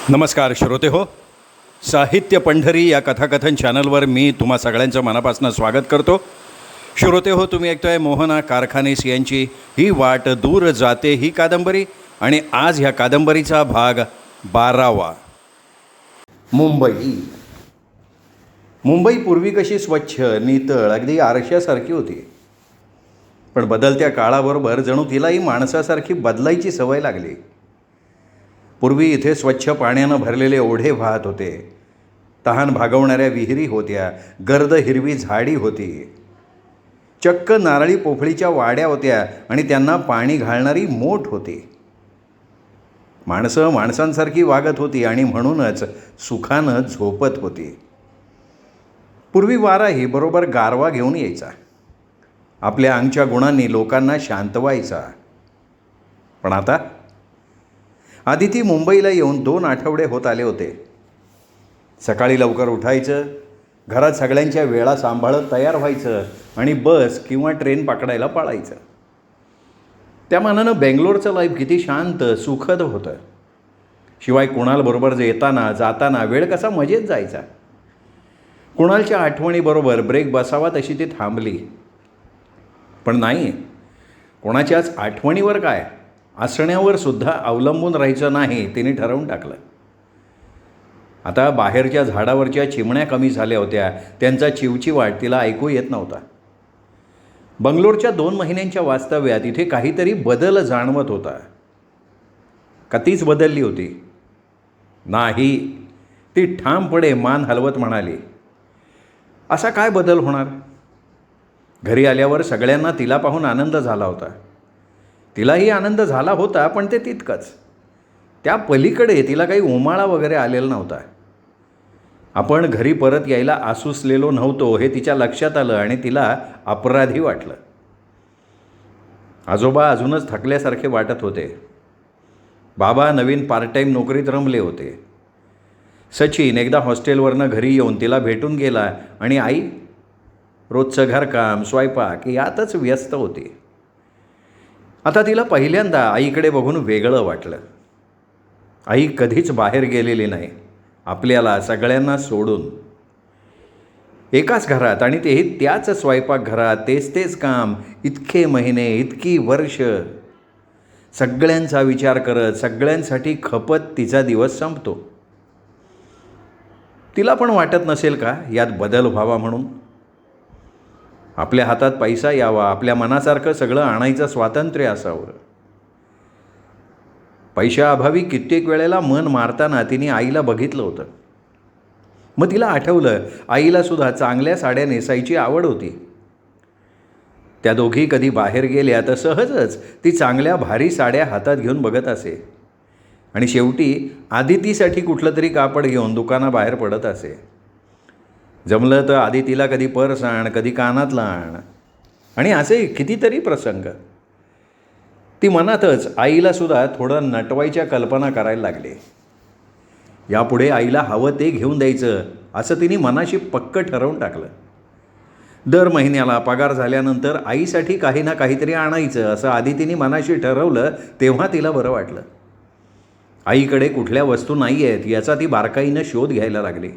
नमस्कार श्रोते हो. साहित्य पंढरी या कथाकथन चॅनलवर मी तुम्हा सगळ्यांचं मनापासून स्वागत करतो. श्रोते हो, तुम्ही ऐकतोय मोहना कारखानीस यांची ही वाट दूर जाते ही कादंबरी, आणि आज ह्या कादंबरीचा भाग 12वा. मुंबई पूर्वी कशी स्वच्छ, नितळ, अगदी आरशासारखी होती. पण बदलत्या काळाबरोबर जणू तिलाही माणसासारखी बदलायची सवय लागली. पूर्वी इथे स्वच्छ पाण्यानं भरलेले ओढे वाहत होते, तहान भागवणाऱ्या विहिरी होत्या, गर्द हिरवी झाडी होती, चक्क नारळी पोफळीच्या वाड्या होत्या आणि त्यांना पाणी घालणारी मोठ होती. माणसं माणसांसारखी वागत होती आणि म्हणूनच सुखानं झोपत होती. पूर्वी वाराही बरोबर गारवा घेऊन यायचा, आपल्या अंगच्या गुणांनी लोकांना शांतवायचा. पण आता आदिती मुंबईला येऊन 2 आठवडे होत आले होते. सकाळी लवकर उठायचं, घरात सगळ्यांच्या वेळा सांभाळत तयार व्हायचं आणि बस किंवा ट्रेन पकडायला पळायचं. त्या मानानं बेंगलोरचं लाईफ किती शांत सुखद होतं. शिवाय कुणालबरोबर येताना जाताना वेळ कसा मजेत जायचा. कुणालच्या आठवणीबरोबर ब्रेक बसावा तशी ती थांबली. पण नाही, कोणाच्याच आठवणीवर काय, असण्यावर सुद्धा अवलंबून राहायचं नाही तिने ठरवून टाकलं. आता बाहेरच्या झाडावरच्या चिमण्या कमी झाल्या होत्या, त्यांचा चिवचिवाट तिला ऐकू येत नव्हता. बंगलोरच्या 2 महिन्यांच्या वास्तव्यात इथे काहीतरी बदल जाणवत होता. का तीच बदलली होती? नाही, ती ठामपणे मान हलवत म्हणाली, असा काय बदल होणार? घरी आल्यावर सगळ्यांना तिला पाहून आनंद झाला होता. तिलाही आनंद झाला होता, पण ते तितकंच. त्या पलीकडे तिला काही उमाळा वगैरे आलेला नव्हता. आपण घरी परत यायला आसुसलेलो नव्हतो हे तिच्या लक्षात आलं आणि तिला अपराधी वाटलं. आजोबा अजूनच थकल्यासारखे वाटत होते. बाबा नवीन पार्ट टाईम नोकरीत रमले होते. सचिन एकदा हॉस्टेलवरनं घरी येऊन तिला भेटून गेला आणि आई रोजचं घरकाम स्वयंपाक यातच व्यस्त होती. आता तिला पहिल्यांदा आईकडे बघून वेगळं वाटलं. आई कधीच बाहेर गेलेली नाही, आपल्याला सगळ्यांना सोडून. एकाच घरात, आणि तेही त्याच स्वयंपाकघरात, तेच काम, इतके महिने, इतकी वर्ष, सगळ्यांचा विचार करत, सगळ्यांसाठी खपत तिचा दिवस संपतो. तिला पण वाटत नसेल का यात बदल व्हावा म्हणून? आपल्या हातात पैसा यावा, आपल्या मनासारखं सगळं आणायचं स्वातंत्र्य असावं. पैशाअभावी कित्येक वेळेला मन मारताना तिने आईला बघितलं होतं. मग तिला आठवलं, आईलासुद्धा चांगल्या साड्या नेसायची आवड होती. त्या दोघी कधी बाहेर गेल्या तर सहजच ती चांगल्या भारी साड्या हातात घेऊन बघत असे आणि शेवटी आदितीसाठी कुठलं तरी कापड घेऊन दुकानाबाहेर पडत असे. जमलं तर आदितीला कधी पर्स आण, कधी कानातलं आण, आणि असे कितीतरी प्रसंग. ती मनातच आईलासुद्धा थोडं नटवायच्या कल्पना करायला लागली. यापुढे आईला हवं ते घेऊन द्यायचं असं तिने मनाशी पक्क ठरवून टाकलं. दर महिन्याला पगार झाल्यानंतर आईसाठी काही ना काहीतरी आणायचं असं आदितीने मनाशी ठरवलं. तेव्हा तिला बरं वाटलं. आईकडे कुठल्या वस्तू नाही आहेत याचा ती बारकाईनं शोध घ्यायला लागली.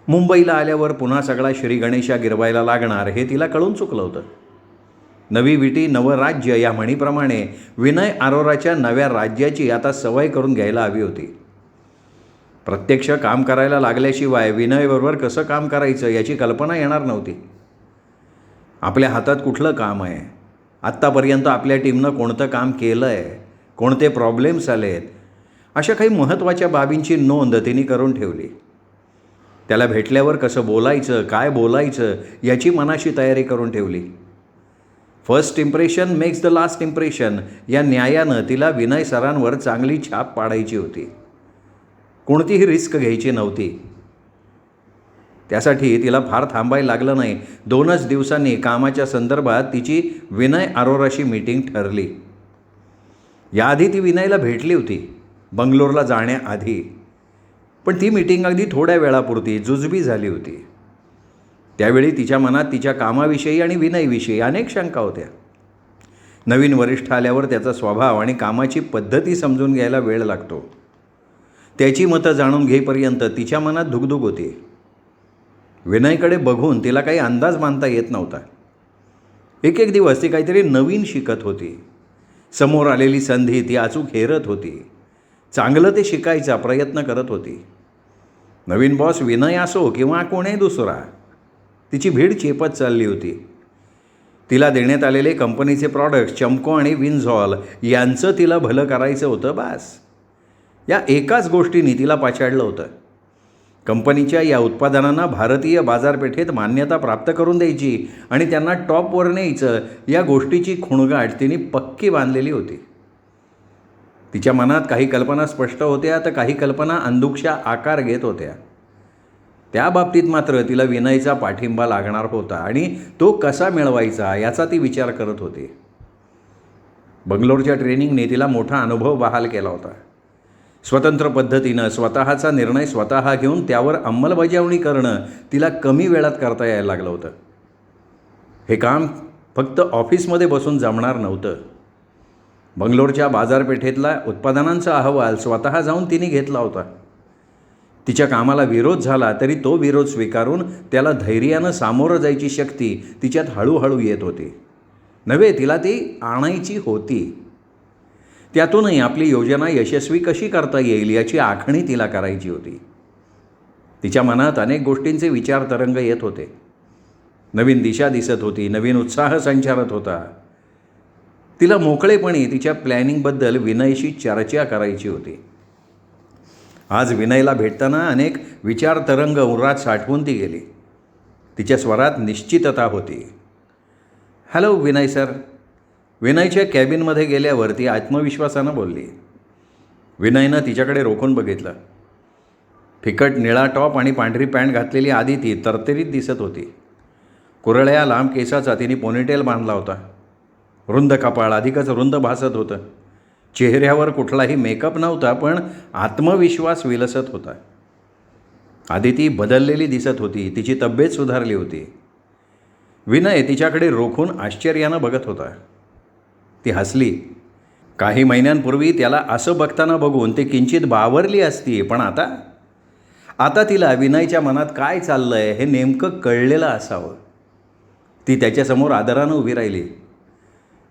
मुंबईला आल्यावर पुन्हा सगळा श्री गणेशा गिरवायला लागणार हे तिला कळून चुकलं होतं. नवी विटी नवं राज्य या म्हणीप्रमाणे विनय अरोराच्या नव्या राज्याची आता सवय करून घ्यायला हवी होती. प्रत्यक्ष काम करायला लागल्याशिवाय विनयबरोबर कसं काम करायचं याची कल्पना येणार नव्हती. आपल्या हातात कुठलं काम आहे, आत्तापर्यंत आपल्या टीमनं कोणतं काम केलं आहे, कोणते प्रॉब्लेम्स आलेत, अशा काही महत्त्वाच्या बाबींची नोंद तिने करून ठेवली. त्याला भेटल्यावर कसं बोलायचं, काय बोलायचं याची मनाशी तयारी करून ठेवली. First impression makes the last impression या न्यायानं तिला विनय सरांवर चांगली छाप पाडायची होती. कोणतीही रिस्क घ्यायची नव्हती. त्यासाठी तिला फार थांबायला लागलं नाही. 2च दिवसांनी कामाच्या संदर्भात तिची विनय अरोराशी मीटिंग ठरली. याआधी ती विनयला भेटली होती, बंगलोरला जाण्याआधी. पण ती मीटिंग अगदी थोड्या वेळापुरती जुजबी झाली होती. त्यावेळी तिच्या मनात तिच्या कामाविषयी आणि विनयविषयी अनेक शंका होत्या. नवीन वरिष्ठ आल्यावर त्याचा स्वभाव आणि कामाची पद्धती समजून घ्यायला वेळ लागतो. त्याची मतं जाणून घेईपर्यंत तिच्या मनात धुगधुग होती. विनयकडे बघून तिला काही अंदाज मानता येत नव्हता. एक एक दिवस ती काहीतरी नवीन शिकत होती. समोर आलेली संधी ती अचूक हेरत होती. चांगलं ते शिकायचा प्रयत्न करत होती. नवीन बॉस विनय असो किंवा कोणी दुसरा, तिची भीड चेपत चालली होती. तिला देण्यात आलेले कंपनीचे प्रॉडक्ट्स चमको आणि विन्झॉल यांचं तिला भलं करायचं होतं. बास, या एकाच गोष्टीने तिला पाछाडलं होतं. कंपनीच्या या उत्पादनांना भारतीय बाजारपेठेत मान्यता प्राप्त करून द्यायची आणि त्यांना टॉपवर न्यायचं, या गोष्टीची खुणगाठ तिने पक्की बांधलेली होती. तिच्या मनात काही कल्पना स्पष्ट होत्या तर काही कल्पना अंधुकशा आकार घेत होत्या. त्या बाबतीत मात्र तिला विनयचा पाठिंबा लागणार होता आणि तो कसा मिळवायचा याचा ती विचार करत होती. बंगलोरच्या ट्रेनिंगने तिला मोठा अनुभव बहाल केला होता. स्वतंत्र पद्धतीनं स्वतःचा निर्णय स्वतः घेऊन त्यावर अंमलबजावणी करणं तिला कमी वेळात करता यायला लागलं होतं. हे काम फक्त ऑफिसमध्ये बसून जमणार नव्हतं. बंगलोरच्या बाजारपेठेतला उत्पादनांचा अहवाल स्वतः जाऊन तिने घेतला होता. तिच्या कामाला विरोध झाला तरी तो विरोध स्वीकारून त्याला धैर्यानं सामोरं जायची शक्ती तिच्यात हळूहळू येत होती. नव्हे, तिला ती आणायची होती. त्यातूनही आपली योजना यशस्वी कशी करता येईल याची आखणी तिला करायची होती. तिच्या मनात अनेक गोष्टींचे विचार तरंग येत होते. नवीन दिशा दिसत होती, नवीन उत्साह संचारत होता. तिला मोकळेपणी तिच्या प्लॅनिंगबद्दल विनयशी चर्चा करायची होती. आज विनयला भेटताना अनेक विचार तरंग उरात साठवून ती गेली. तिच्या स्वरात निश्चितता होती. Hello Vinay sir. विनयच्या कॅबिनमध्ये गेल्यावर ती आत्मविश्वासानं बोलली. विनयनं तिच्याकडे रोखून बघितलं. फिकट निळा टॉप आणि पांढरी पॅन्ट घातलेली आदिती तरतरीत दिसत होती. कुरळ्या लांब केसाचा तिने पोनीटेल बांधला होता. रुंद कपाळ अधिकच रुंद भासत होतं. चेहऱ्यावर कुठलाही मेकअप नव्हता, पण आत्मविश्वास विलसत होता. आदिती बदललेली दिसत होती. तिची तब्येत सुधारली होती. विनय तिच्याकडे रोखून आश्चर्यानं बघत होता. ती हसली. काही महिन्यांपूर्वी त्याला असं बघताना बघून ती किंचित बावरली असती, पण आता तिला विनयच्या मनात काय चाललंय हे नेमकं कळलेलं असावं. ती त्याच्यासमोर आदरानं उभी राहिली.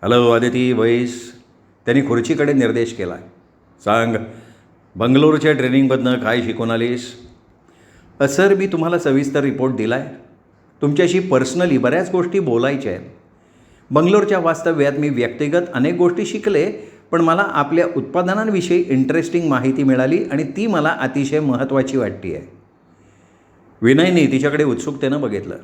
हॅलो आदिती बैस. त्यांनी खुर्चीकडे निर्देश केला. सांग, बंगलोरच्या ट्रेनिंगमधनं काय शिकून आलीस? सर, मी तुम्हाला सविस्तर रिपोर्ट दिला आहे. तुमच्याशी पर्सनली बऱ्याच गोष्टी बोलायच्या आहेत. बंगलोरच्या वास्तव्यात मी व्यक्तिगत अनेक गोष्टी शिकले, पण मला आपल्या उत्पादनांविषयी इंटरेस्टिंग माहिती मिळाली आणि ती मला अतिशय महत्त्वाची वाटते आहे. विनयने तिच्याकडे उत्सुकतेनं बघितलं.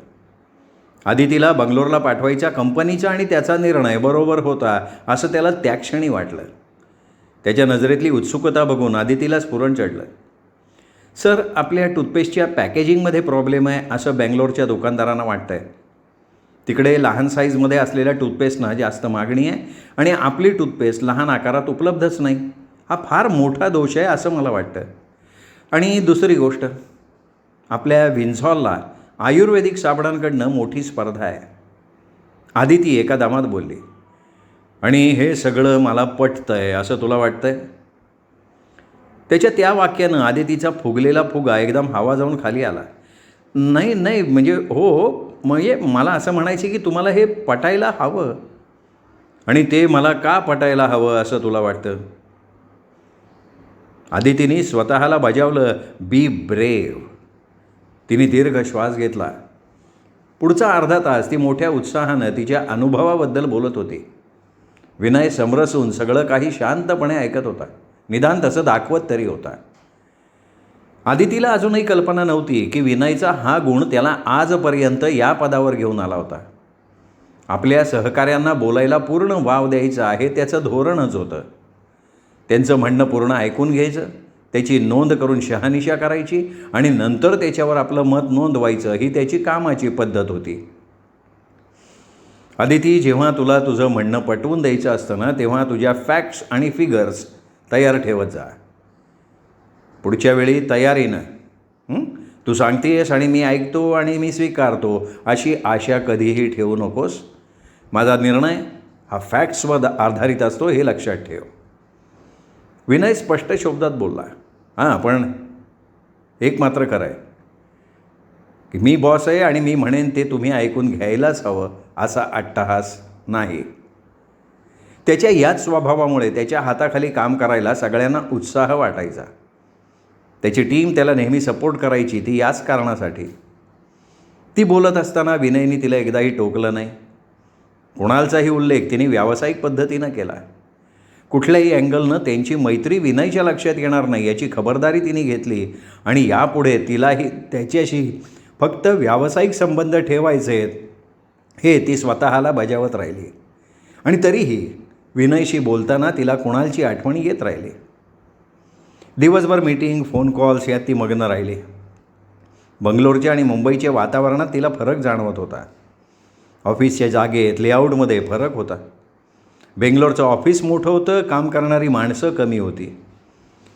आदितीला बंगलोरला पाठवायच्या कंपनीचा आणि त्याचा निर्णय बरोबर होता असं त्याला त्या क्षणी वाटलं. त्याच्या नजरेतली उत्सुकता बघून आदितीला स्फुरण चढलं. सर, आपल्या टूथपेस्टच्या पॅकेजिंगमध्ये प्रॉब्लेम आहे असं बँगलोरच्या दुकानदारांना वाटतं आहे. तिकडे लहान साईजमध्ये असलेल्या टूथपेस्टना जास्त मागणी आहे आणि आपली टूथपेस्ट लहान आकारात उपलब्धच नाही. हा फार मोठा दोष आहे असं मला वाटतं. आणि दुसरी गोष्ट, आपल्या विन्झॉलला आयुर्वेदिक साबणांकडनं मोठी स्पर्धा आहे. आदिती एका दमात बोलली. आणि हे सगळं मला पटतं आहे असं तुला वाटतं आहे? त्याच्या त्या वाक्यानं आदितीचा फुगलेला फुगा एकदम हवा जाऊन खाली आला. नाही म्हणजे हो, म्हणजे मला असं म्हणायचं की तुम्हाला हे पटायला हवं. आणि ते मला का पटायला हवं असं तुला वाटतं? आदितीने स्वतःला बजावलं, बी ब्रेव. तिने दीर्घ श्वास घेतला. पुढचा अर्धा तास ती मोठ्या उत्साहानं तिच्या अनुभवाबद्दल बोलत होती. विनय समरसून सगळं काही शांतपणे ऐकत होता. निदान तसं दाखवत तरी होता. आदितीला अजूनही कल्पना नव्हती की विनयचा हा गुण त्याला आजपर्यंत या पदावर घेऊन आला होता. आपल्या सहकाऱ्यांना बोलायला पूर्ण वाव द्यायचा हे त्याचं धोरणच होतं. त्यांचं म्हणणं पूर्ण ऐकून घ्यायचं, त्याची नोंद करून शहानिशा करायची आणि नंतर त्याच्यावर आपलं मत नोंदवायचं ही त्याची कामाची पद्धत होती. आदिती, जेव्हा तुला तुझं म्हणणं पटवून द्यायचं असतं ना, तेव्हा तुझ्या फॅक्ट्स आणि फिगर्स तयार ठेवत जा. पुढच्या वेळी तयारीनं तू सांगतेस आणि मी ऐकतो आणि मी स्वीकारतो अशी आशा कधीही ठेवू नकोस. माझा निर्णय हा फॅक्ट्सवर आधारित असतो हे लक्षात ठेव. विनय स्पष्ट शब्दात बोलला. हां, पण एक मात्र खरं आहे की मी बॉस आहे आणि मी म्हणेन ते तुम्ही ऐकून घ्यायलाच हवं असा अट्टहास नाही. त्याच्या याच स्वभावामुळे त्याच्या हाताखाली काम करायला सगळ्यांना उत्साह वाटायचा. त्याची टीम त्याला नेहमी सपोर्ट करायची, ती याच कारणासाठी. ती बोलत असताना विनयनी तिला एकदाही टोकलं नाही. कुणालचाही उल्लेख तिने व्यावसायिक पद्धतीनं केला. कुठल्याही अँगलनं त्यांची मैत्री विनयच्या लक्षात येणार नाही याची खबरदारी तिने घेतली आणि यापुढे तिलाही त्याच्याशी फक्त व्यावसायिक संबंध ठेवायचे आहेत हे ती स्वतःला बजावत राहिली. आणि तरीही विनयशी बोलताना तिला कुणालची आठवण येत राहिली. दिवसभर मीटिंग, फोन कॉल्स यात ती मग्न राहिली. बंगलोरच्या आणि मुंबईच्या वातावरणात तिला फरक जाणवत होता. ऑफिसच्या जागेत, लेआउटमध्ये फरक होता. बेंगलोरचं ऑफिस मोठं होतं, काम करणारी माणसं कमी होती.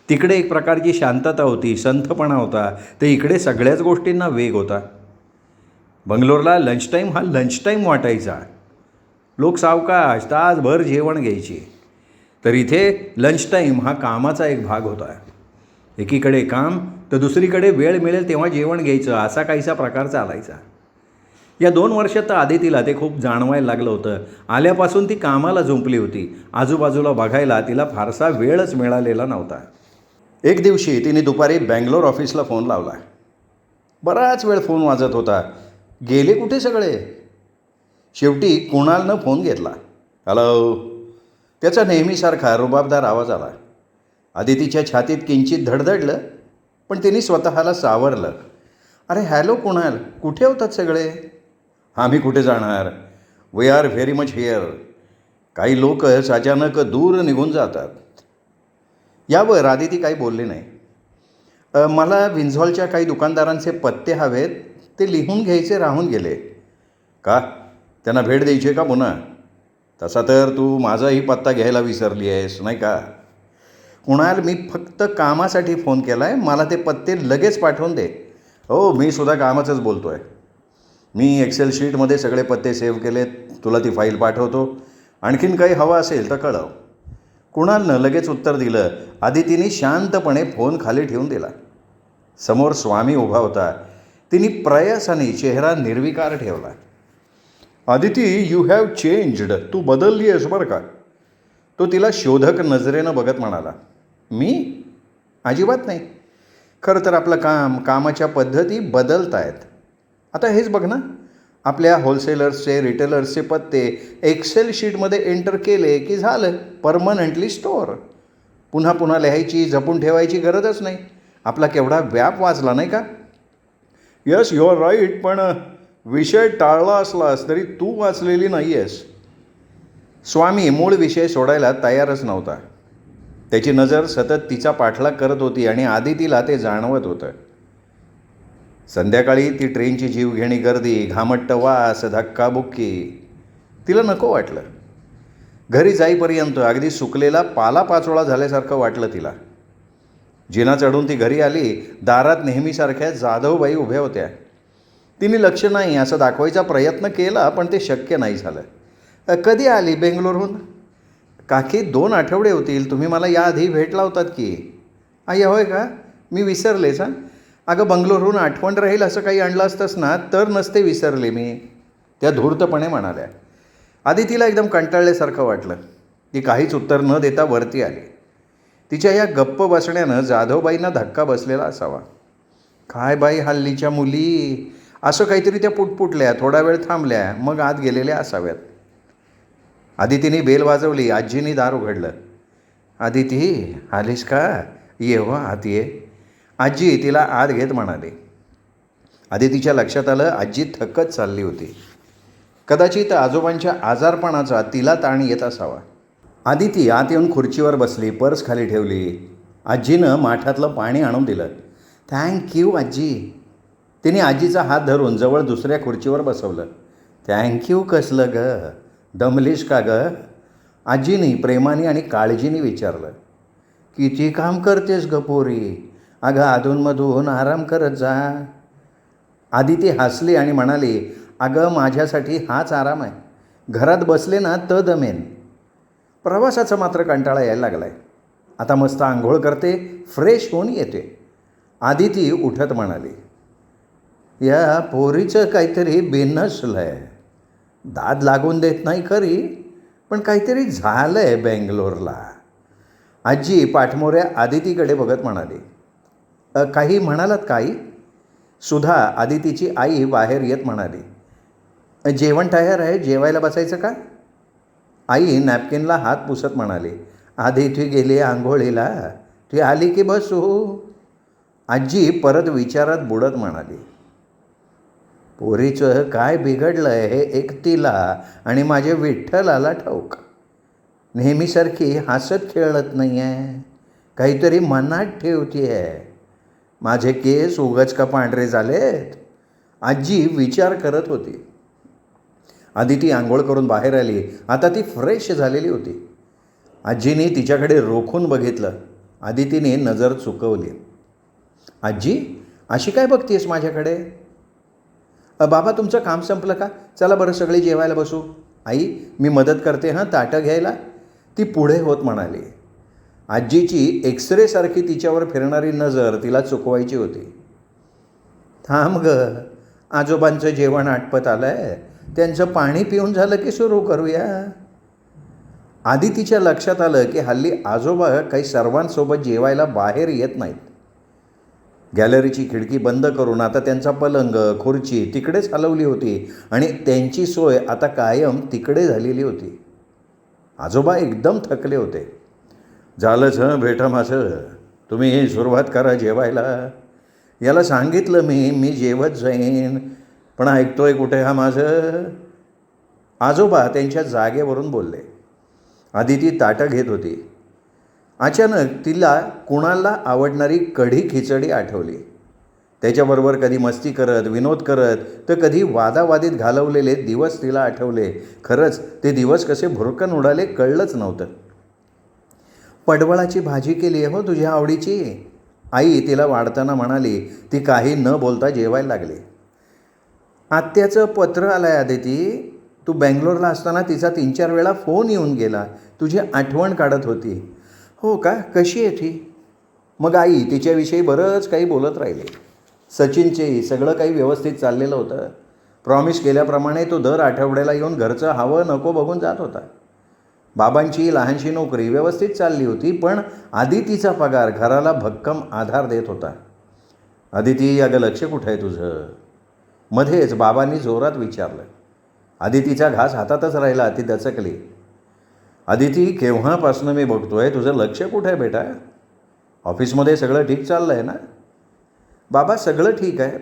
तिकडे एक प्रकारची शांतता होती, संथपणा होता, तर इकडे सगळ्याच गोष्टींना वेग होता. बंगलोरला लंच टाईम हा लंच टाईम वाटायचा. लोक सावकाश तासभर जेवण घ्यायची. तर इथे लंच टाईम हा कामाचा एक भाग होता. एकीकडे काम तर दुसरीकडे वेळ मिळेल तेव्हा जेवण घ्यायचं, असा काहीसा प्रकार चालायचा. या 2 वर्षात तर आदितीला ते खूप जाणवायला लागलं होतं. आल्यापासून ती कामाला झुंपली होती. आजूबाजूला बघायला तिला फारसा वेळच मिळालेला नव्हता. एक दिवशी तिने दुपारी बँगलोर ऑफिसला फोन लावला. बराच वेळ फोन वाजत होता. गेले कुठे सगळे? शेवटी कुणालनं फोन घेतला. हॅलो. त्याचा नेहमीसारखा रुबाबदार आवाज आला. आदितीच्या छातीत किंचित धडधडलं, पण तिने स्वतःला सावरलं. अरे हॅलो कुणाल, कुठे होतात सगळे? आम्ही कुठे जाणार, we are very much here. काही लोकच अचानक दूर निघून जातात. यावर आदिती काही बोलली नाही. मला विंझॉलच्या काही दुकानदारांचे पत्ते हवेत, ते लिहून घ्यायचे राहून गेले. का? त्यांना भेट द्यायची का पुन्हा? तसा तर तू माझाही पत्ता घ्यायला विसरली आहेस नाही का? कुणाल, मी फक्त कामासाठी फोन केला आहे, मला ते पत्ते लगेच पाठवून दे. हो, मी सुद्धा कामाचंच बोलतो आहे. मी एक्सेल शीटमध्ये सगळे पत्ते सेव्ह केलेत, तुला ती फाईल पाठवतो. आणखीन काही हवं असेल तर कळव. कुणालनं लगेच उत्तर दिलं. आदितीने शांतपणे फोन खाली ठेवून दिला. समोर स्वामी उभा होता. तिने प्रयासाने चेहरा निर्विकार ठेवला. Aditi, you have changed. तू बदलली आहेस बरं का. तो तिला शोधक नजरेनं बघत म्हणाला. मी? अजिबात नाही. खरं तर आपलं कामाच्या पद्धती बदलत आहेत. आता हेच बघ ना, आपल्या होलसेलर्सचे, रिटेलर्सचे पत्ते एक्सेल शीटमध्ये एंटर केले की झालं, परमनंटली स्टोअर. पुन्हा पुन्हा लिहायची, जपून ठेवायची गरजच नाही. आपला केवढा व्याप वाचला नाही का? Yes, you are right. पण विषय टाळला असलास तरी तू वाचलेली नाही आहेस. स्वामी मूळ विषय सोडायला तयारच नव्हता. त्याची नजर सतत तिचा पाठलाग करत होती आणि आदितीला ते जाणवत होतं. संध्याकाळी ती ट्रेनची जीवघेणी गर्दी, घामट्ट वास, धक्काबुक्की, तिला नको वाटलं. घरी जाईपर्यंत अगदी सुकलेला पालापाचोळा झाल्यासारखं वाटलं तिला. जिना चढून ती घरी आली. दारात नेहमीसारख्या जाधवबाई उभ्या होत्या. तिने लक्ष नाही असं दाखवायचा प्रयत्न केला, पण ते शक्य नाही झालं. कधी आली बेंगलोरहून? काकी, 2 आठवडे होतील. तुम्ही मला याआधी भेटला होतात की. आई, होय का? मी विसरलेच. हां, अगं बंगलोरहून आठवण राहील असं काही आणलं असतंस ना तर नसते विसरले मी, त्या धूर्तपणे म्हणाल्या. आदितीला एकदम कंटाळल्यासारखं वाटलं. ती काहीच उत्तर न देता वरती आली. तिच्या या गप्प बसण्यानं जाधवबाईंना धक्का बसलेला असावा. काय बाई हल्लीच्या मुली, असं काहीतरी त्या पुटपुटल्या, थोडा वेळ थांबल्या, मग आत गेलेल्या असाव्यात. आदितीने बेल वाजवली. आजीने दार उघडलं. आदिती, आलीस का? ये हो, आत ये. आजी तिला आत घेत म्हणाली. आदितीच्या लक्षात आलं आजी थकत चालली होती. कदाचित आजोबांच्या आजारपणाचा तिला ताण येत असावा. आदिती आत येऊन खुर्चीवर बसली, पर्स खाली ठेवली. आजीनं माठातलं पाणी आणून दिलं. थँक्यू आजी. तिने आजीचा हात धरून जवळ दुसऱ्या खुर्चीवर बसवलं. थँक्यू कसलं ग? दमलीस का ग? आजीने प्रेमाने आणि काळजीने विचारलं. किती काम करतेस ग पोरी? अगं अधूनमधून आराम करत जा. आदिती हसली आणि म्हणाली, अगं माझ्यासाठी हाच आराम आहे. घरात बसले ना तर दमेन. प्रवासाचा मात्र कंटाळा यायला लागला आहे. आता मस्त आंघोळ करते, फ्रेश होऊन येते. आदिती उठत म्हणाली, या पोरीचं काहीतरी बिनसलं आहे. दाद लागून देत नाही खरी, पण काहीतरी झालं आहे बेंगलोरला. आजी पाठमोऱ्या आदितीकडे बघत म्हणाली, काही म्हणालात काही? सुधा आदितीची आई बाहेर येत म्हणाली, जेवण तयार आहे, जेवायला बसायचं का? आई नॅपकिनला हात पुसत म्हणाली, आदिती गेली आंघोळीला, ती आली की बसू. आजी परत विचारात बुडत म्हणाली, पोरीचं काय बिघडलं आहे हे एकटीला आणि माझ्या विठ्ठलाला ठाऊक. नेहमीसारखी हसत खेळत नाही आहे, काहीतरी मनात ठेवती आहे. माझे केस उगाच का पांढरे झालेत? आजी विचार करत होती. आदिती आंघोळ करून बाहेर आली. आता ती फ्रेश झालेली होती. आजीने तिच्याकडे रोखून बघितलं. आदितीने नजर चुकवली. आजी, अशी काय बघतेस माझ्याकडे? बाबा, तुमचं काम संपलं का? चला बरं सगळे जेवायला बसू. आई, मी मदत करते हां ताटं घ्यायला, ती पुढे होत म्हणाली. आजीची एक्सरेसारखी तिच्यावर फिरणारी नजर तिला चुकवायची होती. थांब ग, आजोबांचं जेवण आटपत आलं आहे, त्यांचं पाणी पिऊन झालं की सुरू करूया. आदितीच्या लक्षात आलं की हल्ली आजोबा काही सर्वांसोबत जेवायला बाहेर येत नाहीत. गॅलरीची खिडकी बंद करून आता त्यांचा पलंग, खुर्ची तिकडेच हलवली होती आणि त्यांची सोय आता कायम तिकडे झालेली होती. आजोबा एकदम थकले होते. झालंच भेटा माझं, तुम्ही सुरुवात करा जेवायला. याला सांगितलं मी जेवत जाईन, पण ऐकतोय कुठे हा माझं? आजोबा त्यांच्या जागेवरून बोलले. आदिती ताटं घेत होती. अचानक तिला कुणाला आवडणारी कढी खिचडी आठवली. त्याच्याबरोबर कधी मस्ती करत, विनोद करत, तर कधी वादावादीत घालवलेले दिवस तिला आठवले. खरंच ते दिवस कसे भुरकन उडाले कळलंच नव्हतं. पडवळाची भाजी केली आहे हो तुझ्या आवडीची, आई तिला वाढताना म्हणाली. ती काही न बोलता जेवायला लागली. आत्याचं पत्र आलं आहे आदिती. तू बेंगलोरला असताना तिचा 3-4 वेळा फोन येऊन गेला. तुझी आठवण काढत होती. हो का? कशी आहे ती? मग आई तिच्याविषयी बरंच काही बोलत राहिले. सचिनचे सगळं काही व्यवस्थित चाललेलं होतं. प्रॉमिस केल्याप्रमाणे तो दर आठवड्याला येऊन घरचं हवं नको बघून जात होता. बाबांची लहानशी नोकरी व्यवस्थित चालली होती, पण आदितीचा पगार घराला भक्कम आधार देत होता. आदिती, अगं लक्ष कुठं आहे तुझं? मध्येच बाबांनी जोरात विचारलं. आदितीचा घास हातातच राहिला. ती दचकली. आदिती, केव्हापासनं मी बघतोय, तुझं लक्ष कुठं आहे बेटा? ऑफिसमध्ये सगळं ठीक चाललं आहे ना? बाबा, सगळं ठीक आहे.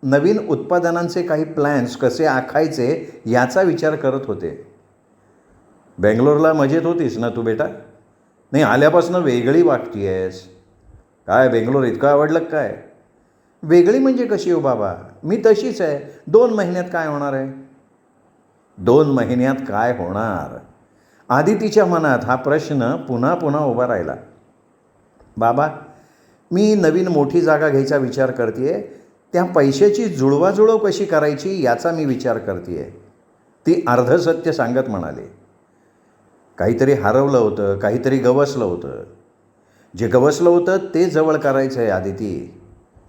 नवीन उत्पादनांचे काही प्लॅन्स कसे आखायचे याचा विचार करत होते. बेंगलोरला मजेत होतीस ना तू बेटा? नाही, आल्यापासून वेगळी वाटती आहेस. काय बेंगलोर इतकं आवडलं काय? वेगळी म्हणजे कशी हो बाबा? मी तशीच आहे. 2 महिन्यात काय होणार आहे? 2 महिन्यात काय होणार? आदितीच्या मनात हा प्रश्न पुन्हा पुन्हा उभा राहिला. बाबा, मी नवीन मोठी जागा घ्यायचा विचार करते आहे. त्या पैशाची जुळवाजुळव कशी करायची याचा मी विचार करते आहे, ती अर्धसत्य सांगत म्हणाले. काहीतरी हरवलं होतं, काहीतरी गवसलं होतं. जे गवसलं होतं ते जवळ करायचं आहे आदिती.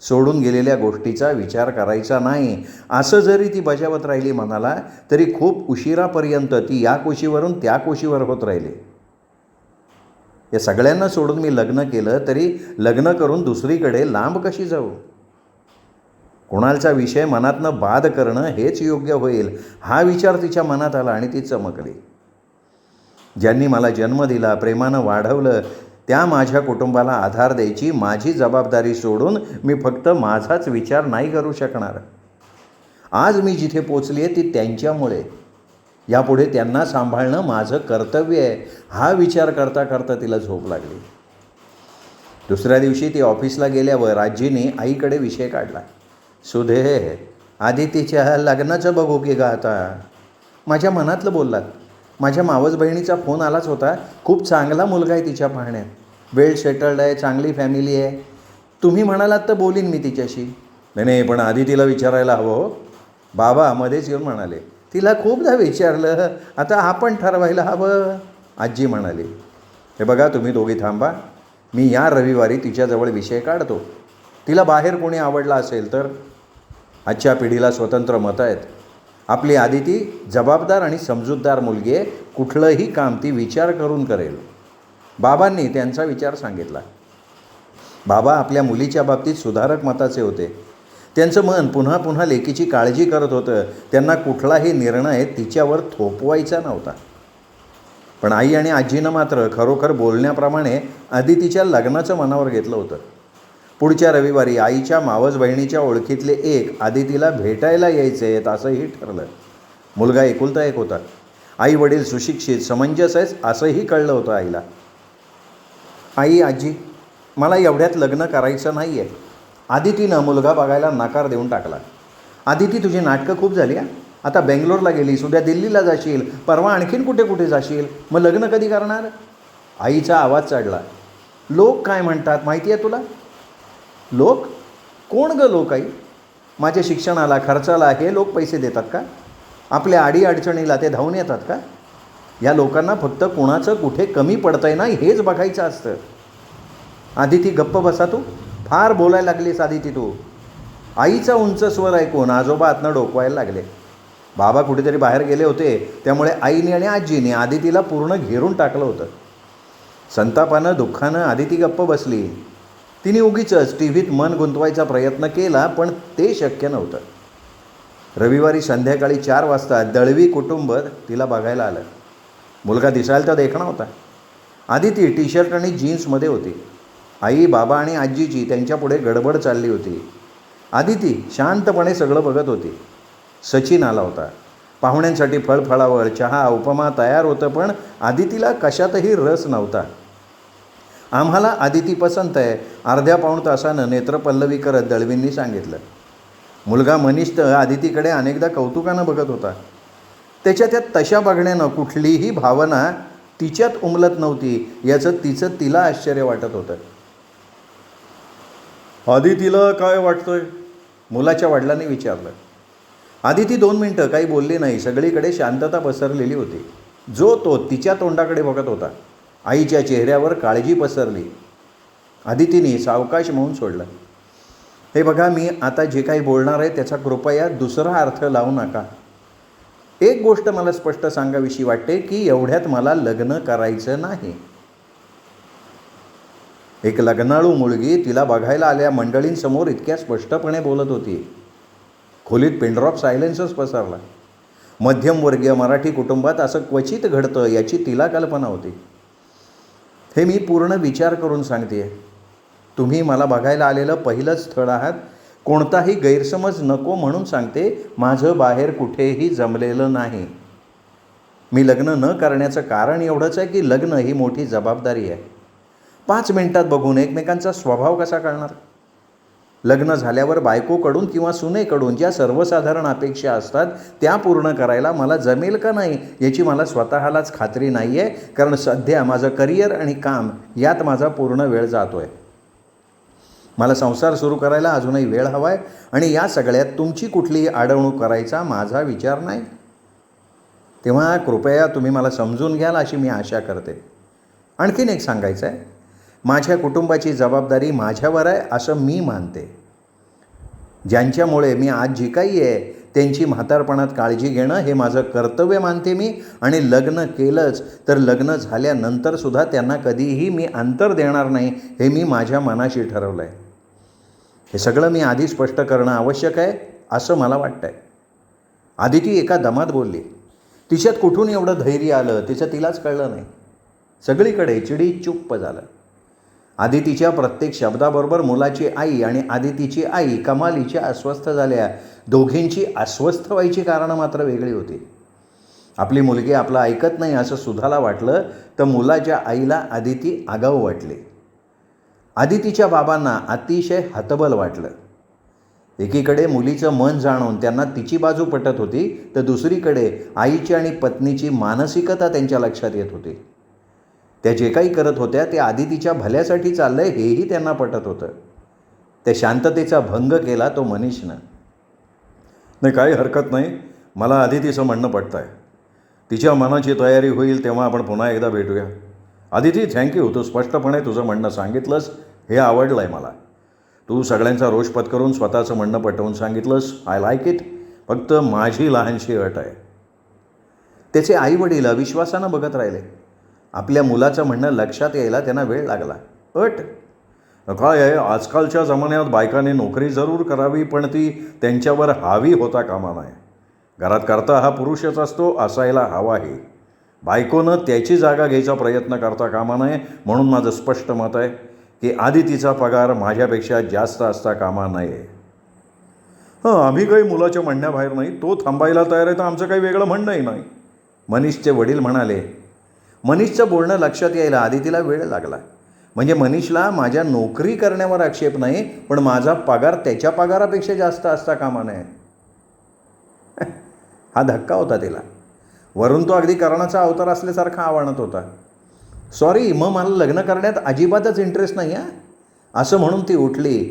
सोडून गेलेल्या गोष्टीचा विचार करायचा नाही. असं जरी ती बजावत राहिली मनाला, तरी खूप उशिरापर्यंत ती या कुशीवरून त्या कुशीवर होत राहिली. या सगळ्यांना सोडून मी लग्न केलं, तरी लग्न करून दुसरीकडे लांब कशी जाऊ? कोणाचा विषय मनातनं बाद करणं हेच योग्य होईल, हा विचार तिच्या मनात आला आणि ती चमकली. ज्यांनी मला जन्म दिला, प्रेमानं वाढवलं, त्या माझ्या कुटुंबाला आधार द्यायची माझी जबाबदारी सोडून मी फक्त माझाच विचार नाही करू शकणार. आज मी जिथे पोचली आहे ती त्यांच्यामुळे. यापुढे त्यांना सांभाळणं माझं कर्तव्य आहे, हा विचार करता करता तिला झोप लागली. दुसऱ्या दिवशी ती ऑफिसला गेल्यावर आजीने आईकडे विषय काढला. सुधे, आदितीच्या लग्नाचं बघू की गा आता? माझ्या मनातलं बोललात. माझ्या मावस बहिणीचा फोन आलाच होता. खूप चांगला मुलगा आहे तिच्या पाहण्यात, वेल सेटल्ड आहे, चांगली फॅमिली आहे. तुम्ही म्हणालात तर बोलीन मी तिच्याशी. नाही, पण आधी तिला विचारायला हवं हो. बाबा मध्येच येऊन म्हणाले. तिला खूपदा विचारलं, आता आपण ठरवायला हवं, आजी म्हणाली. हे बघा, तुम्ही दोघी थांबा. मी या रविवारी तिच्याजवळ विषय काढतो. तिला बाहेर कोणी आवडला असेल तर. आजच्या पिढीला स्वतंत्र मतं आहेत. आपली आदिती जबाबदार आणि समजूतदार मुलगी आहे. कुठलंही काम ती विचार करून करेल. बाबांनी त्यांचा विचार सांगितला. बाबा आपल्या मुलीच्या बाबतीत सुधारक मताचे होते. त्यांचं मन पुन्हा पुन्हा लेकीची काळजी करत होतं. त्यांना कुठलाही निर्णय तिच्यावर थोपवायचा नव्हता. पण आई आणि आजीनं मात्र खरोखर बोलण्याप्रमाणे आदितीच्या लग्नाचं मनावर घेतलं होतं. पुढच्या रविवारी आईच्या मावस बहिणीच्या ओळखीतले एक आदितीला भेटायला यायचे आहेत असंही ठरलं. मुलगा एकुलता एक होता. आई वडील सुशिक्षित समंजस आहेत असंही कळलं होतं आईला. आई, आजी, मला एवढ्यात लग्न करायचं नाही आहे. आदितीनं मुलगा बघायला नकार देऊन टाकला. आदिती, तुझी नाटकं खूप झाली. आता बेंगलोरला गेलीस, उद्या दिल्लीला जाशील, परवा आणखीन कुठे कुठे जाशील, मग लग्न कधी करणार? आईचा आवाज चढला. लोक काय म्हणतात माहिती आहे तुला? लोक? कोण गं लोक आई? माझ्या शिक्षणाला, खर्चाला हे लोक पैसे देतात का? आपल्या अडीअडचणीला ते धावून येतात का? या लोकांना फक्त कुणाचं कुठे कमी पडतंय ना हेच बघायचं असतं. आदिती, गप्प बसा तू. फार बोलायला लागलीस आदिती तू. आईचा उंच स्वर ऐकून आजोबा आतनं डोकवायला लागले. बाबा कुठेतरी बाहेर गेले होते, त्यामुळे आईने आणि आजीने आदितीला पूर्ण घेरून टाकलं होतं. संतापानं, दुःखानं आदिती गप्प बसली. तिने उगीच टी व्हीत मन गुंतवायचा प्रयत्न केला, पण ते शक्य नव्हतं. रविवारी संध्याकाळी 4 वाजता दळवी कुटुंब तिला बघायला आलं. मुलगा दिसायला तर देखणा होता. आदिती टी शर्ट आणि जीन्समध्ये होती. आई, बाबा आणि आजीची त्यांच्यापुढे गडबड चालली होती. आदिती शांतपणे सगळं बघत होती. सचिन आला होता. पाहुण्यांसाठी फळफळावळ, चहा, उपमा तयार होतं, पण आदितीला कशातही रस नव्हता. आम्हाला आदिती पसंत आहे, अर्ध्या पाऊण तासानं नेत्रपल्लवी करत दळवींनी सांगितलं. मुलगा मनीष तर आदितीकडे अनेकदा कौतुकानं बघत होता. त्याच्या त्या तशा बघण्यानं कुठलीही भावना तिच्यात उमलत नव्हती याचं तिला आश्चर्य वाटत होतं. आदितीला काय वाटतंय? मुलाच्या वडिलांनी विचारलं. आदिती 2 मिनटं काही बोलली नाही. सगळीकडे शांतता पसरलेली होती. जो तो तिच्या तोंडाकडे बघत होता. आईच्या चेहऱ्यावर काळजी पसरली. आदितीने सावकाश मौन सोडलं. हे बघा, मी आता जे काही बोलणार आहे त्याचा कृपया दुसरा अर्थ लावू नका. एक गोष्ट मला स्पष्ट सांगावीशी वाटते की एवढ्यात मला लग्न करायचं नाही. एक लग्नाळू मुलगी तिला बघायला आल्या मंडळींसमोर इतक्या स्पष्टपणे बोलत होती. खोलीत पिनड्रॉप सायलेन्सच पसरला. मध्यमवर्गीय मराठी कुटुंबात असं क्वचित घडतं याची तिला कल्पना होती. हे मी पूर्ण विचार करून सांगते. तुम्ही मला बघायला आलेलं पहिलंच स्थळ आहात. कोणताही गैरसमज नको म्हणून सांगते, माझं बाहेर कुठेही जमलेलं नाही. मी लग्न न करण्याचं कारण एवढंच आहे की लग्न ही मोठी जबाबदारी आहे. 5 मिनिटात बघून एकमेकांचा स्वभाव कसा कळणार? लग्न झाल्यावर बायकोकडून किंवा सुनेकडून ज्या सर्वसाधारण अपेक्षा असतात त्या पूर्ण करायला मला जमेल का नाही याची मला स्वतःलाच खात्री नाही आहे, कारण सध्या माझं करिअर आणि काम यात माझा पूर्ण वेळ जातो आहे. मला संसार सुरू करायला अजूनही वेळ हवा आहे आणि या सगळ्यात तुमची कुठलीही अडवणूक करायचा माझा विचार नाही. तेव्हा कृपया तुम्ही मला समजून घ्याल अशी मी आशा करते. आणखीन एक सांगायचं आहे, माझ्या कुटुंबाची जबाबदारी माझ्यावर आहे असं मी मानते. ज्यांच्यामुळे मी आज जी काही आहे त्यांची म्हातारपणात काळजी घेणं हे माझं कर्तव्य मानते मी. आणि लग्न केलंच तर लग्न झाल्यानंतरसुद्धा त्यांना कधीही मी अंतर देणार नाही हे मी माझ्या मनाशी ठरवलं आहे. हे सगळं मी आधी स्पष्ट करणं आवश्यक आहे असं मला वाटतं आहे. आदिती एका दमात बोलली. तिच्यात कुठून एवढं धैर्य आलं तिचं तिलाच कळलं नाही. सगळीकडे चिडी चुप्प झालं. आदितीच्या प्रत्येक शब्दाबरोबर मुलाची आई आणि आदितीची आई कमालीच्या अस्वस्थ झाल्या. दोघींची अस्वस्थ व्हायची कारणं मात्र वेगळी होती. आपली मुलगी आपलं ऐकत नाही असं सुधाला वाटलं तर मुलाच्या आईला आदिती आगाऊ वाटली. आदितीच्या बाबांना अतिशय हतबल वाटलं. एकीकडे मुलीचं मन जाणून त्यांना तिची बाजू पटत होती तर दुसरीकडे आईची आणि पत्नीची मानसिकता त्यांच्या लक्षात येत होती. त्या जे काही करत होत्या ते आदितीच्या भल्यासाठी चाललं आहे हेही त्यांना पटत होतं. त्या शांततेचा भंग केला तो मनीषनं. नाही, काही हरकत नाही, मला आदितीचं म्हणणं पटतं आहे. तिच्या मनाची तयारी होईल तेव्हा आपण पुन्हा एकदा भेटूया. आदिती, थँक्यू. तू स्पष्टपणे तुझं म्हणणं सांगितलंस, हे आवडलं आहे मला. तू सगळ्यांचा रोष पत्करून स्वतःचं म्हणणं पटवून सांगितलंस. I like it. फक्त माझी लहानशी अट आहे. त्याचे आईवडील अविश्वासानं बघत राहिले. आपल्या मुलाचं म्हणणं लक्षात यायला त्यांना वेळ लागला. अट काय आहे, आजकालच्या जमान्यात बायकांनी नोकरी जरूर करावी, पण ती त्यांच्यावर हावी होता कामा नये. घरात करता हा पुरुषच असतो, असायला हवाही. बायकोनं त्याची जागा घ्यायचा प्रयत्न करता कामा नये. म्हणून माझं स्पष्ट मत आहे की आदितीचा पगार माझ्यापेक्षा जास्त असता कामा नये. आम्ही काही मुलाच्या म्हणण्याबाहेर नाही. तो थांबायला तयार आहे तर आमचं काही वेगळं म्हणणंही नाही, मनीषचे वडील म्हणाले. मनीषचं बोलणं लक्षात यायला आदितीला वेळ लागला. म्हणजे मनीषला माझ्या नोकरी करण्यावर आक्षेप नाही, पण माझा पगार त्याच्या पगारापेक्षा जास्त असता कामा नये. हा धक्का होता तिला. वरून तो अगदी कर्णाचा अवतार असल्यासारखा आवडत होता. सॉरी, मग मला लग्न करण्यात अजिबातच इंटरेस्ट नाही आहे, असं म्हणून ती उठली.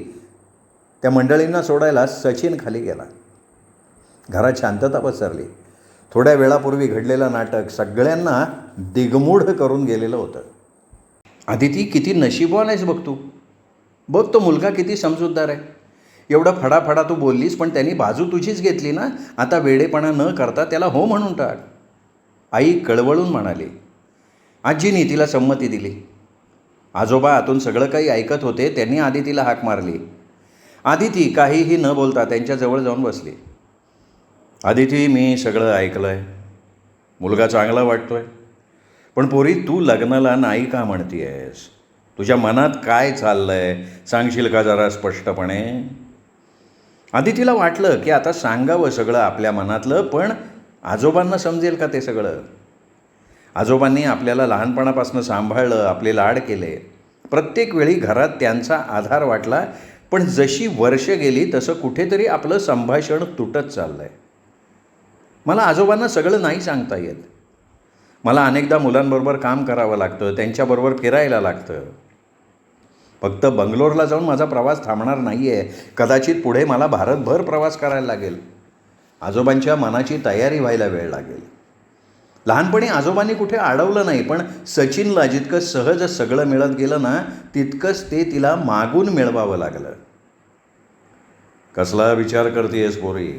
त्या मंडळींना सोडायला सचिन खाली गेला. घरात शांतता पसरली. थोड्या वेळापूर्वी घडलेलं नाटक सगळ्यांना दिगमूढ करून गेलेलं होतं. आदिती, किती नशीबवान आहेस बघ तू. बघ तो मुलगा किती समजूतदार आहे. एवढा फडाफडा तू बोललीस, पण त्यांनी बाजू तुझीच घेतली ना. आता वेडेपणा न करता त्याला हो म्हणून टाक. आई कळवळून म्हणाली. आजीनी तिला संमती दिली. आजोबा आतून सगळं काही ऐकत होते. त्यांनी आदितीला हाक मारली. आदिती काहीही न बोलता त्यांच्याजवळ जाऊन बसली. आदिती, मी सगळं ऐकलं आहे. मुलगा चांगला वाटतो आहे, पण पोरी तू लग्नाला नाही का म्हणती आहेस? तुझ्या मनात काय चाललं आहे सांगशील का जरा स्पष्टपणे? आदितीला वाटलं की आता सांगावं सगळं आपल्या मनातलं, पण आजोबांना समजेल का ते सगळं? आजोबांनी आपल्याला लहानपणापासून सांभाळलं, आपले लाड केले. प्रत्येक वेळी घरात त्यांचा आधार वाटला, पण जशी वर्ष गेली तसं कुठेतरी आपलं संभाषण तुटत चाललं आहे. मला आजोबांना सगळं नाही सांगता येत. मला अनेकदा मुलांबरोबर काम करावं लागतं, त्यांच्याबरोबर फिरायला लागतं. फक्त बंगलोरला जाऊन माझा प्रवास थांबणार नाही आहे. कदाचित पुढे मला भारतभर प्रवास करायला लागेल. आजोबांच्या मनाची तयारी व्हायला वेळ लागेल. लहानपणी आजोबांनी कुठे अडवलं नाही, पण सचिनला जितकं सहज सगळं मिळत गेलं ना, तितकंच ते तिला मागून मिळवावं लागलं. कसला विचार करतेयस पोरी?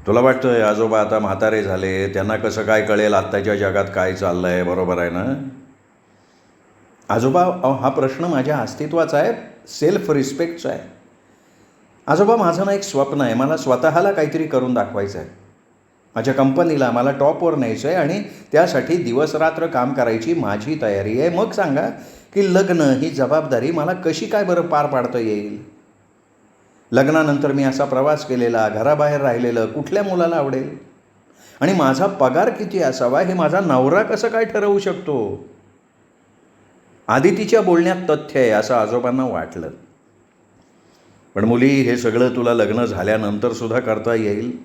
तुला वाटतं आजोबा आता म्हातारे झाले, त्यांना कसं काय कळेल आत्ताच्या जगात काय चाललं आहे, बरोबर आहे ना? आजोबा, हा प्रश्न माझ्या अस्तित्वाचा आहे, सेल्फ रिस्पेक्टचा आहे. आजोबा, माझं ना एक स्वप्न आहे. मला स्वतःला काहीतरी करून दाखवायचं आहे. माझ्या कंपनीला मला टॉपवर न्यायचं आहे आणि त्यासाठी दिवसरात्र काम करायची माझी तयारी आहे. मग सांगा की लग्न ही जबाबदारी मला कशी काय बरं पार पाडता येईल? लग्नानंतर मी असा प्रवास केलेला, घराबाहेर राहिलेलं कुठल्या मुलाला आवडेल? आणि माझा पगार किती असावा हे माझा नवरा कसं काय ठरवू शकतो? आदितीच्या बोलण्यात तथ्य आहे असं आजोबांना वाटलं. पण मुली, हे सगळं तुला लग्न झाल्यानंतर सुद्धा करता येईल.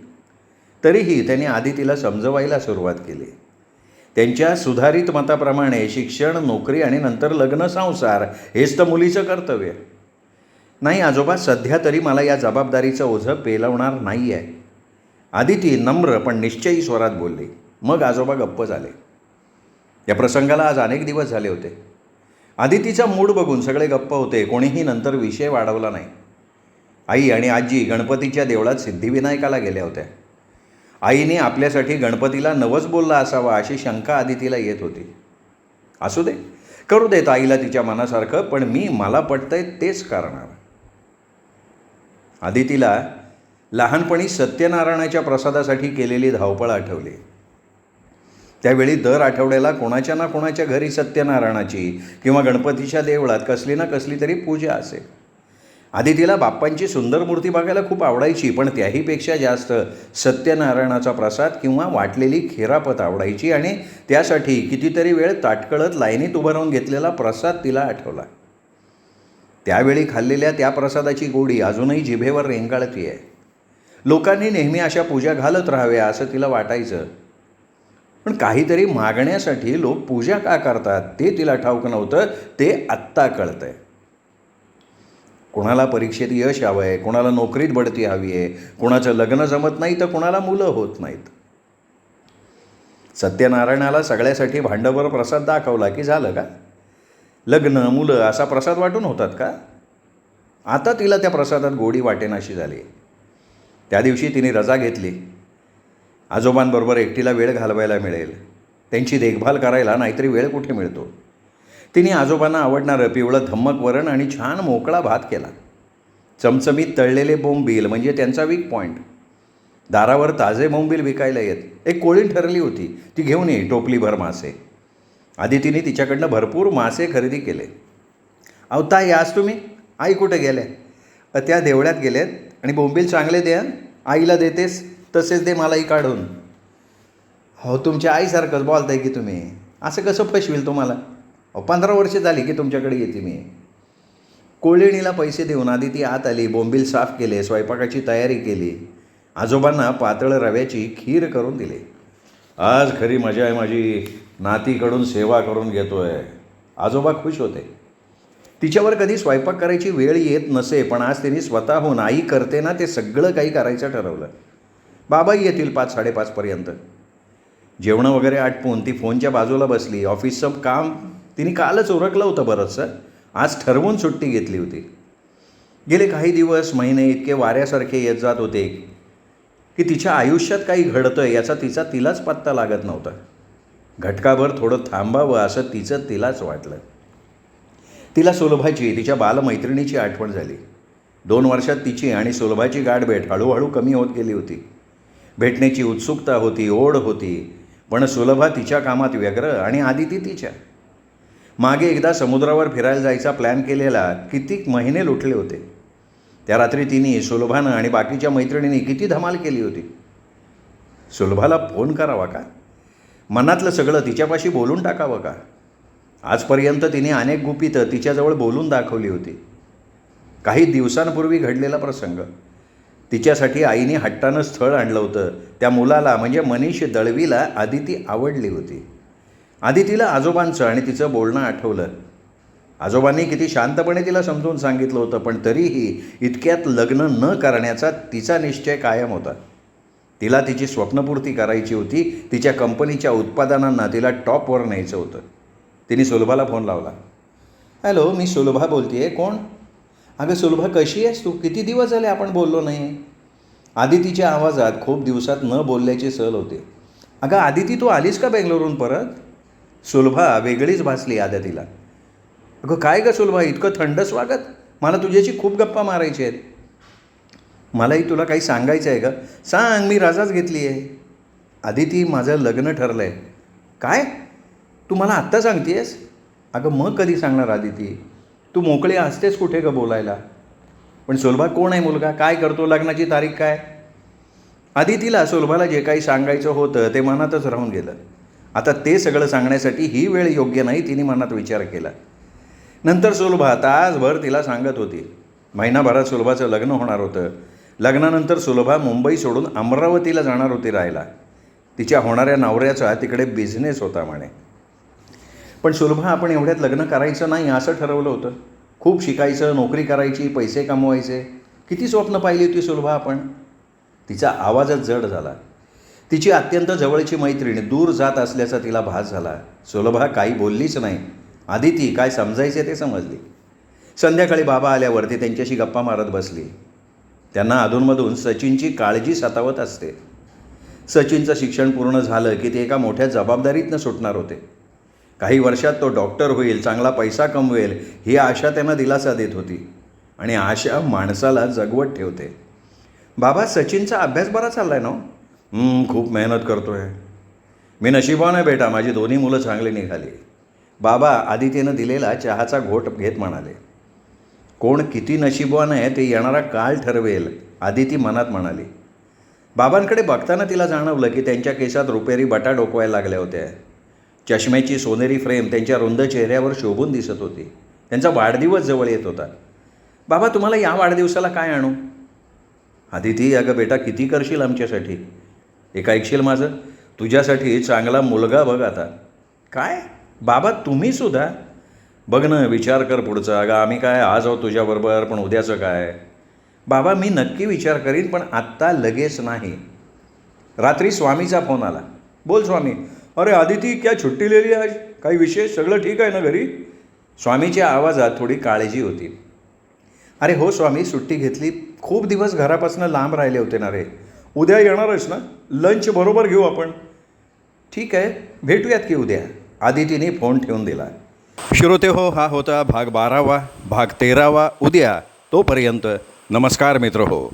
तरीही त्यांनी आदितीला समजवायला सुरुवात केली. त्यांच्या सुधारित मताप्रमाणे शिक्षण, नोकरी आणि नंतर लग्न, संसार हेच तर मुलीचं कर्तव्य. नाही आजोबा, सध्या तरी मला या जबाबदारीचं ओझं पेलवणार नाही आहे, आदिती नम्र पण निश्चयी स्वरात बोलली. मग आजोबा गप्प झाले. या प्रसंगाला आज अनेक दिवस झाले होते. आदितीचा मूड बघून सगळे गप्प होते. कोणीही नंतर विषय वाढवला नाही. आई आणि आजी गणपतीच्या देवळात सिद्धिविनायकाला गेल्या होत्या. आईने आपल्यासाठी गणपतीला नवस बोलला असावा अशी शंका आदितीला येत होती. असू दे, करू देत आईला तिच्या मनासारखं, पण मी मला पटतंय तेच करणार. आदितीला लहानपणी सत्यनारायणाच्या प्रसादासाठी केलेली धावपळ आठवली. त्यावेळी दर आठवड्याला कोणाच्या ना कोणाच्या घरी सत्यनारायणाची किंवा गणपतीच्या देवळात कसली ना कसली तरी पूजा असे. आदितीला बाप्पांची सुंदर मूर्ती बघायला खूप आवडायची, पण त्याहीपेक्षा जास्त सत्यनारायणाचा प्रसाद किंवा वाटलेली खिरापत आवडायची. आणि त्यासाठी कितीतरी वेळ ताटकळत लाईनीत उभं राहून घेतलेला प्रसाद तिला आठवला. त्यावेळी खाल्लेल्या त्या प्रसादाची गोडी अजूनही जिभेवर रेंगाळती आहे. लोकांनी नेहमी अशा पूजा घालत राहाव्या असं तिला वाटायचं. पण काहीतरी मागण्यासाठी लोक पूजा का करतात ते तिला ठाऊक नव्हतं. ते आत्ता कळतंय. कोणाला परीक्षेत यश हवं आहे, कोणाला नोकरीत बढती हवी आहे, कोणाचं लग्न जमत नाही तर कोणाला मुलं होत नाहीत. सत्यनारायणाला सगळ्यासाठी भांडभर प्रसाद दाखवला की झालं का? लग्न मुलं असा प्रसाद वाटून होतात का? आता तिला त्या प्रसादात गोडी वाटेनाशी झाली. त्या दिवशी तिने रजा घेतली. आजोबांबरोबर एकटीला वेळ घालवायला मिळेल, त्यांची देखभाल करायला, नाहीतरी वेळ कुठे मिळतो. तिने आजोबांना आवडणारं पिवळं धम्मक वरण आणि छान मोकळा भात केला. चमचमीत तळलेले बोंबील म्हणजे त्यांचा वीक पॉईंट. दारावर ताजे बोंबील विकायला येत. एक कोळीण ठरली होती, ती घेऊन ये टोपलीभर मासे. आदितीने तिच्याकडनं भरपूर मासे खरेदी केले. अहो ताई, आज तुम्ही? आई कुठे गेल्या? त्या देवळ्यात गेलेत. आणि बोंबील चांगले द्या, आईला देतेस तसेच दे मलाही काढून. हो, तुमच्या आईसारखंच बोलताय की तुम्ही. असं कसं फसवेल तुम्हाला? 15 वर्षे झाली की तुमच्याकडे येते मी. कोळिणीला पैसे देऊन आदिती आत आली. बोंबील साफ केले, स्वयंपाकाची तयारी केली. आजोबांना पातळ रव्याची खीर करून दिली. आज खरी मजा आहे माझी, नातीकडून सेवा करून घेतोय. आजोबा खुश होते. तिच्यावर कधी स्वयंपाक करायची वेळ येत नसे, पण आज तिने स्वतःहून आई करते ना ते सगळं काही करायचं ठरवलं. बाबाही येतील 5-5:30पर्यंत. जेवणं वगैरे आटपून ती फोनच्या बाजूला बसली. ऑफिसचं काम तिने कालच उरकलं होतं बरंचसं. आज ठरवून सुट्टी घेतली होती. गेले काही दिवस महिने इतके वाऱ्यासारखे येत जात होते की तिच्या आयुष्यात काही घडतं याचा तिलाच पत्ता लागत नव्हता. घटकाभर थोडं थांबावं असं तिलाच वाटलं. तिला सुलभाची, तिच्या बालमैत्रिणीची आठवण झाली. 2 वर्षात तिची आणि सुलभाची गाठभेट हळूहळू कमी होत गेली होती. भेटण्याची उत्सुकता होती, ओढ होती, पण सुलभा तिच्या कामात व्यग्र आणि आदिती तिच्या. मागे एकदा समुद्रावर फिरायला जायचा प्लॅन केलेला किती महिने लुटले होते. त्या रात्री तिने, सुलभानं आणि बाकीच्या मैत्रिणींनी किती धमाल केली होती. सुलभाला फोन करावा का? मनातलं सगळं तिच्यापाशी बोलून टाकावं का? आजपर्यंत तिने अनेक गुपितं तिच्याजवळ बोलून दाखवली होती. काही दिवसांपूर्वी घडलेला प्रसंग. तिच्यासाठी आईने हट्टानं स्थळ आणलं होतं. त्या मुलाला म्हणजे मनीष दळवीला आदिती आवडली होती. आदितीला आजोबांचं आणि तिचं बोलणं आठवलं. आजोबांनी किती शांतपणे तिला समजून सांगितलं होतं, पण तरीही इतक्यात लग्न न करण्याचा तिचा निश्चय कायम होता. तिला तिची स्वप्नपूर्ती करायची होती. तिच्या कंपनीच्या उत्पादनांना तिला टॉपवर न्यायचं होतं. तिने सुलभाला फोन लावला. हॅलो, मी सुलभा बोलते आहे. कोण? अगं सुलभा, कशी आहेस तू? किती दिवस झाले आपण बोललो नाही. आदितीच्या आवाजात खूप दिवसात न बोलल्याची सल होते. अगं आदिती, तू आलीस का बेंगलोरहून परत? सुलभा वेगळीच भासली आदितीला. अगं काय गं सुलभा, इतकं थंड स्वागत? मला तुझ्याशी खूप गप्पा मारायचे आहेत. मलाही तुला काही सांगायचं आहे का? सांग, मी रजाच घेतली आहे. आदिती, माझं लग्न ठरलं आहे. काय? तू मला आत्ता सांगतेस? अगं मग कधी सांगणार आदिती? तू मोकळी असतेस कुठे का बोलायला? पण सुलभा, कोण आहे मुलगा? काय करतो? लग्नाची तारीख काय? आदितीला सुलभाला जे काही सांगायचं होतं ते मनातच राहून गेलं. आता ते सगळं सांगण्यासाठी ही वेळ योग्य नाही, तिने मनात विचार केला. नंतर सुलभा तासभर तिला सांगत होती. महिनाभरात सुलभाचं लग्न होणार होतं. लग्नानंतर सुलभा मुंबई सोडून अमरावतीला जाणार होती राहायला. तिच्या होणाऱ्या नवऱ्याचा तिकडे बिझनेस होता म्हणे. पण सुलभा, आपण एवढ्यात लग्न करायचं नाही असं ठरवलं होतं. खूप शिकायचं, नोकरी करायची, पैसे कमवायचे. किती स्वप्न पाहिली होती सुलभा आपण. तिचा आवाजच जड झाला. तिची अत्यंत जवळची मैत्रीण दूर जात असल्याचा तिला भास झाला. सुलभा काही बोललीच नाही. आदिती काय समजायचे ते समजली. संध्याकाळी बाबा आल्यावर ती त्यांच्याशी गप्पा मारत बसली. त्यांना अधूनमधून सचिनची काळजी सतावत असते. सचिनचं शिक्षण पूर्ण झालं की ते एका मोठ्या जबाबदारीतनं सुटणार होते. काही वर्षात तो डॉक्टर होईल, चांगला पैसा कमवेल, ही आशा त्यांना दिलासा देत होती. आणि आशा माणसाला जगवत ठेवते. बाबा, सचिनचा अभ्यास बरा चालला आहे ना? खूप मेहनत करतो आहे. मी नशिबान आहे बेटा, माझी दोन्ही मुलं चांगली निघाली. बाबा आदितीनं दिलेला चहाचा घोट घेत म्हणाले. कोण किती नशिबवान आहे ते येणारा काळ ठरवेल, आदिती मनात म्हणाली. बाबांकडे बघताना तिला जाणवलं की त्यांच्या केसात रुपेरी बटा डोकवायला लागल्या होत्या. चष्म्याची सोनेरी फ्रेम त्यांच्या रुंद चेहऱ्यावर शोभून दिसत होती. त्यांचा वाढदिवस जवळ येत होता. बाबा, तुम्हाला या वाढदिवसाला काय आणू? आदिती, अगं बेटा, किती करशील आमच्यासाठी? एका ऐकशील माझं? तुझ्यासाठी चांगला मुलगा बघ आता. काय बाबा, तुम्हीसुद्धा? बघ ना, विचार कर पुढचा. अगं आम्ही काय आज आहोत तुझ्याबरोबर, पण उद्याचं काय? बाबा, मी नक्की विचार करीन, पण आत्ता लगेच नाही. रात्री स्वामीचा फोन आला. बोल स्वामी. अरे आदिती, क्या छुट्टी ले ली आज? काही विशेष? सगळं ठीक आहे ना घरी? स्वामीच्या आवाजात थोडी काळजी होती. अरे हो स्वामी, सुट्टी घेतली. खूप दिवस घरापासून लांब राहिले होते ना रे. उद्या येणारच ना? लंच बरोबर घेऊ आपण. ठीक आहे, भेटूयात की उद्या. आदितीने फोन ठेवून दिला. श्रोते हो, हा होता भाग 12वा. भाग 13वा उद्या. तोपर्यंत नमस्कार मित्र हो.